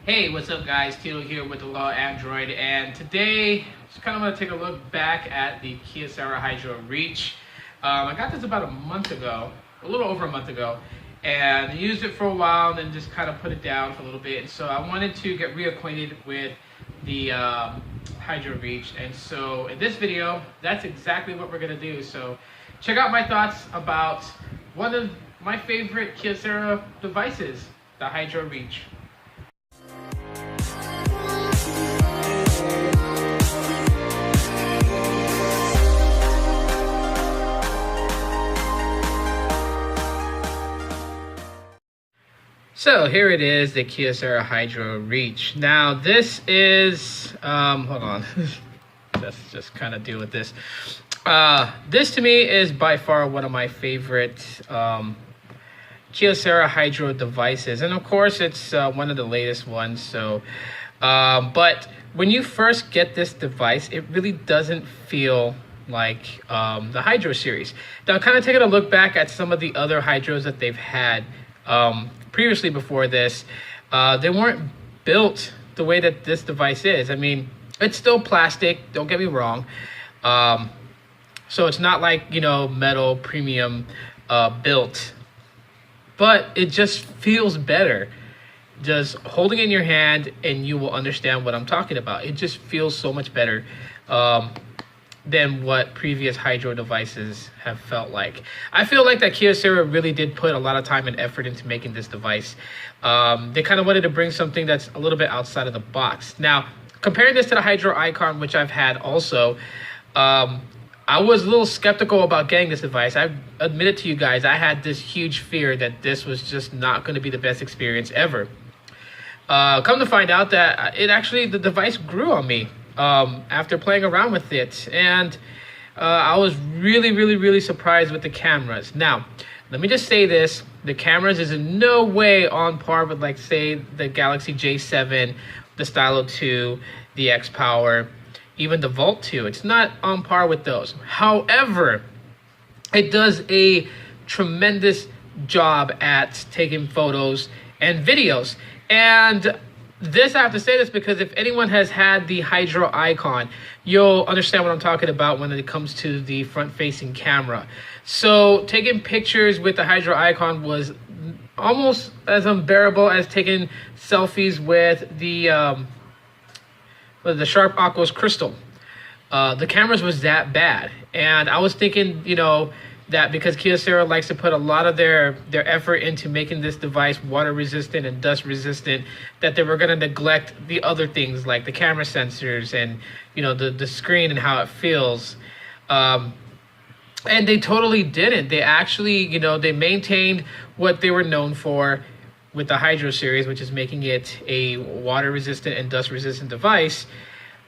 Hey, what's up guys? Tito here with the Law Android, and today just kind of going to take a look back at the Kyocera Hydro Reach. I got this about a month ago, a little over a month ago, and used it for a while and then just kind of put it down for a little bit. And so I wanted to get reacquainted with the Hydro Reach, and so in this video, that's exactly what we're going to do. So check out my thoughts about one of my favorite Kyocera devices, the Hydro Reach. So here it is, the Kyocera Hydro Reach. Now this is, hold on, let's just kind of deal with this. This to me is by far one of my favorite Kyocera Hydro devices. And of course it's one of the latest ones. So, but when you first get this device, it really doesn't feel like the Hydro series. Now kind of taking a look back at some of the other Hydros that they've had, previously before this, they weren't built the way that this device is. I mean, it's still plastic, don't get me wrong. So it's not like, you know, metal premium built, but it just feels better. Just holding it in your hand and you will understand what I'm talking about. It just feels so much better than what previous Hydro devices have felt like. I feel like that Kyocera really did put a lot of time and effort into making this device. They kind of wanted to bring something that's a little bit outside of the box. Now, comparing this to the Hydro Icon, which I've had also, I was a little skeptical about getting this device. I admitted to you guys, I had this huge fear that this was just not going to be the best experience ever. Come to find out that the device grew on me after playing around with it, and I was really surprised with the cameras. Now, let me just say this: the cameras is in no way on par with, like, say, the Galaxy J7, the Stylo 2, the X Power, even the Volt 2. It's not on par with those. However, it does a tremendous job at taking photos and videos. And this, I have to say this because if anyone has had the Hydro Icon, you'll understand what I'm talking about when it comes to the front-facing camera. So taking pictures with the Hydro Icon was almost as unbearable as taking selfies with the Sharp Aquos Crystal. The cameras was that bad, and I was thinking, you know, that because Kyocera likes to put a lot of their effort into making this device water resistant and dust resistant, that they were going to neglect the other things like the camera sensors and, you know, the screen and how it feels. And they totally didn't. They actually, you know, they maintained what they were known for with the Hydro series, which is making it a water resistant and dust resistant device.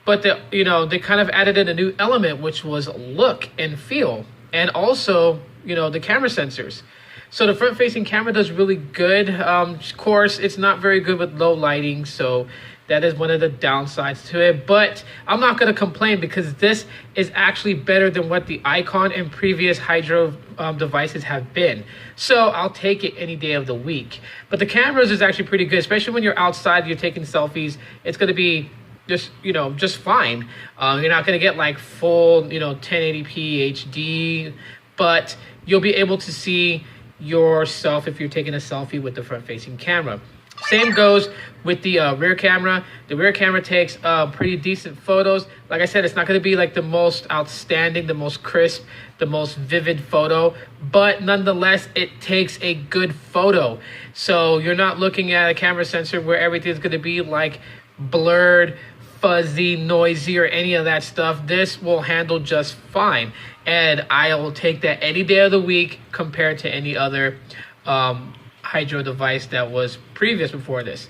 But they kind of added in a new element, which was look and feel. And also, you know, the camera sensors. So the front-facing camera does really good. Of course, it's not very good with low lighting, so that is one of the downsides to it. But I'm not going to complain because this is actually better than what the Icon and previous Hydro devices have been. So I'll take it any day of the week. But the cameras is actually pretty good, especially when you're outside, you're taking selfies. It's going to be just fine. You're not going to get like full, 1080p HD, but you'll be able to see yourself if you're taking a selfie with the front-facing camera. Same goes with the rear camera. The rear camera takes pretty decent photos. Like I said, it's not going to be like the most outstanding, the most crisp, the most vivid photo, but nonetheless, it takes a good photo. So you're not looking at a camera sensor where everything's going to be like blurred, fuzzy, noisy, or any of that stuff. This will handle just fine, and I will take that any day of the week compared to any other Hydro device that was previous before this.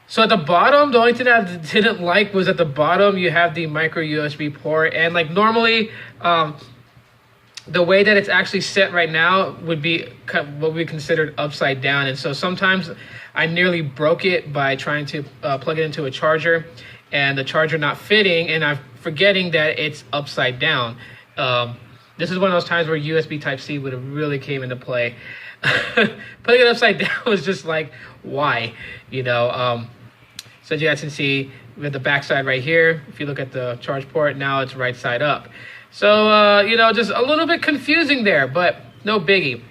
So at the bottom, the only thing that I didn't like was at the bottom you have the micro USB port, and like normally the way that it's actually set right now would be what we considered upside down, and so sometimes I nearly broke it by trying to plug it into a charger and the charger not fitting, and I'm forgetting that it's upside down. This is one of those times where USB Type-C would have really came into play. Putting it upside down was just like, why? So as you guys can see, we have the backside right here. If you look at the charge port, now it's right side up. So, you know, just a little bit confusing there, but no biggie.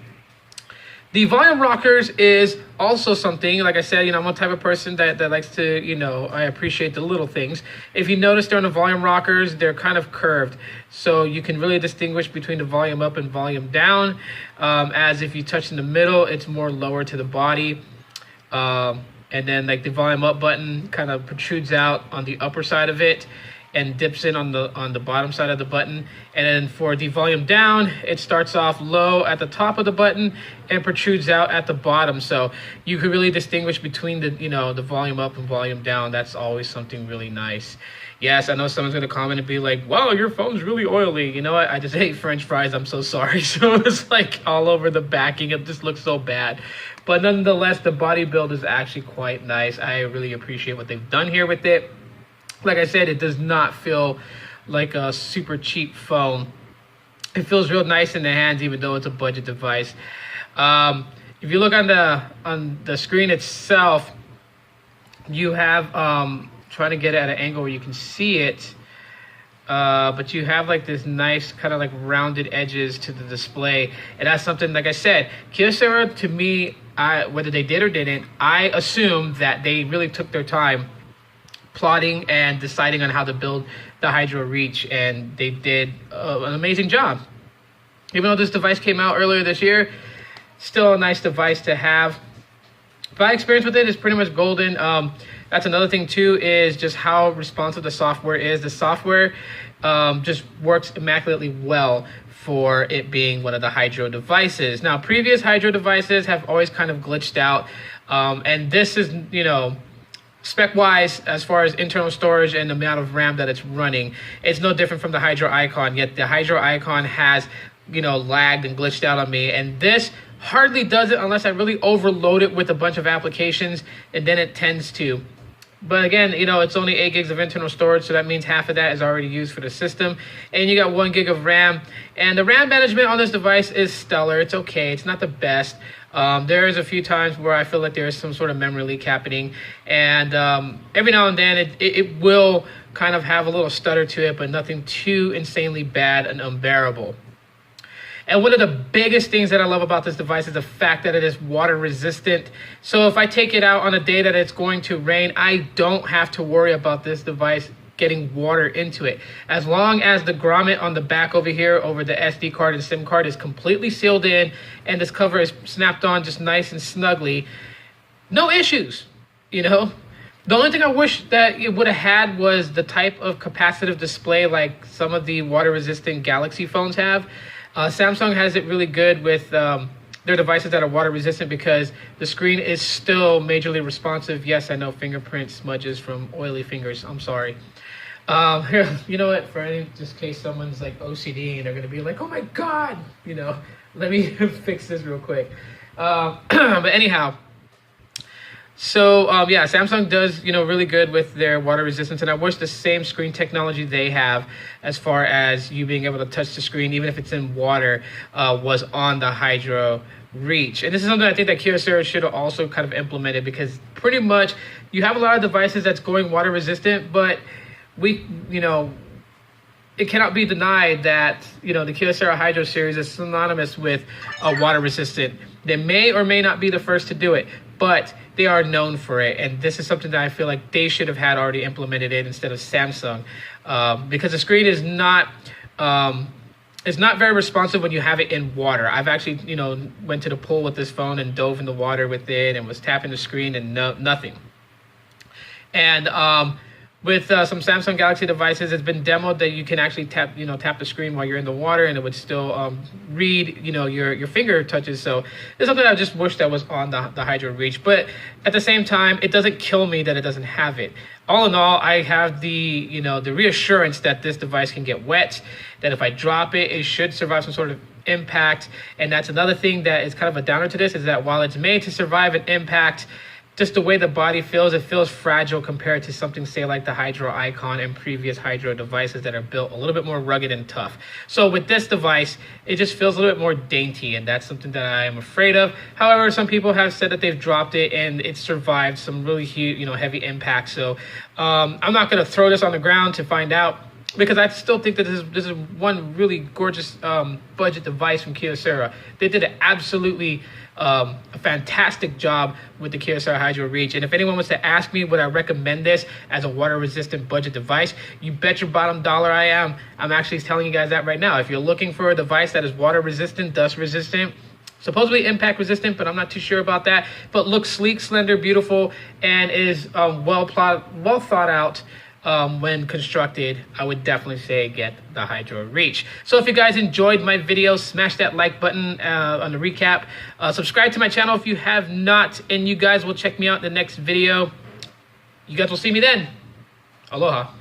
The volume rockers is also something, like I said, you know, I'm a type of person that likes to, you know, I appreciate the little things. If you notice during the volume rockers, they're kind of curved. So you can really distinguish between the volume up and volume down. As if you touch in the middle, it's more lower to the body. And then like the volume up button kind of protrudes out on the upper side of it and dips in on the bottom side of the button. And then for the volume down, it starts off low at the top of the button and protrudes out at the bottom. So you can really distinguish between the, you know, the volume up and volume down. That's always something really nice. Yes, I know someone's gonna comment and be like, wow, your phone's really oily. You know what? I just hate French fries. I'm so sorry. So it's like all over the backing. It just looks so bad. But nonetheless, the body build is actually quite nice. I really appreciate what they've done here with it. Like I said, it does not feel like a super cheap phone. It feels real nice in the hands, even though it's a budget device. If you look on the screen itself, you have, trying to get it at an angle where you can see it, but you have like this nice kind of like rounded edges to the display. And that's something, like I said, Kyocera, to me, whether they did or didn't, I assume that they really took their time plotting and deciding on how to build the Hydro Reach, and they did an amazing job. Even though this device came out earlier this year, still a nice device to have. My experience with it is pretty much golden. That's another thing too, is just how responsive the software is. The software just works immaculately well for it being one of the Hydro devices. Now, previous Hydro devices have always kind of glitched out, and this is, you know, spec-wise, as far as internal storage and the amount of RAM that it's running, it's no different from the Hydro Icon, yet the Hydro Icon has, you know, lagged and glitched out on me, and this hardly does it unless I really overload it with a bunch of applications, and then it tends to. But again, you know, it's only 8 gigs of internal storage, so that means half of that is already used for the system. And you got 1 gig of RAM. And the RAM management on this device is stellar. It's okay. It's not the best. There is a few times where I feel like there is some sort of memory leak happening. And every now and then it will kind of have a little stutter to it, but nothing too insanely bad and unbearable. And one of the biggest things that I love about this device is the fact that it is water resistant. So if I take it out on a day that it's going to rain, I don't have to worry about this device getting water into it. As long as the grommet on the back over here, over the SD card and SIM card, is completely sealed in and this cover is snapped on just nice and snugly, no issues, you know? The only thing I wish that it would have had was the type of capacitive display like some of the water resistant Galaxy phones have. Samsung has it really good with their devices that are water resistant because the screen is still majorly responsive. Yes, I know fingerprint smudges from oily fingers. I'm sorry. Here, you know what? For any just case someone's like OCD and they're gonna be like, "Oh my God," you know, let me fix this real quick. But anyhow. So yeah, Samsung does, you know, really good with their water resistance, and I wish the same screen technology they have as far as you being able to touch the screen even if it's in water was on the Hydro Reach. And this is something I think that Kyocera should have also kind of implemented, because pretty much you have a lot of devices that's going water resistant, but you know, it cannot be denied that, you know, the Kyocera Hydro series is synonymous with water resistant. They may or may not be the first to do it, but they are known for it, and this is something that I feel like they should have had already implemented it instead of Samsung, because the screen is not very responsive when you have it in water. I've actually, you know, went to the pool with this phone and dove in the water with it and was tapping the screen and nothing. And with some Samsung Galaxy devices, it's been demoed that you can actually tap the screen while you're in the water, and it would still read, you know, your finger touches. So it's something I just wish that was on the Hydro Reach. But at the same time, it doesn't kill me that it doesn't have it. All in all, I have the reassurance that this device can get wet, that if I drop it, it should survive some sort of impact. And that's another thing that is kind of a downer to this, is that while it's made to survive an impact, just the way the body feels, it feels fragile compared to something, say, like the Hydro Icon and previous Hydro devices that are built a little bit more rugged and tough. So with this device, it just feels a little bit more dainty, and that's something that I am afraid of. However, some people have said that they've dropped it and it survived some really huge, heavy impact. So I'm not going to throw this on the ground to find out, because I still think that this is one really gorgeous budget device from Kyocera. They did an absolutely a fantastic job with the Kyocera Hydro Reach. And if anyone was to ask me would I recommend this as a water resistant budget device, you bet your bottom dollar I am. I'm actually telling you guys that right now. If you're looking for a device that is water resistant, dust resistant, supposedly impact resistant, but I'm not too sure about that, but looks sleek, slender, beautiful, and is well thought out when constructed, I would definitely say get the Hydro Reach. So if you guys enjoyed my video, smash that like button on the recap. Subscribe to my channel if you have not, and you guys will check me out in the next video. You guys will see me then. Aloha.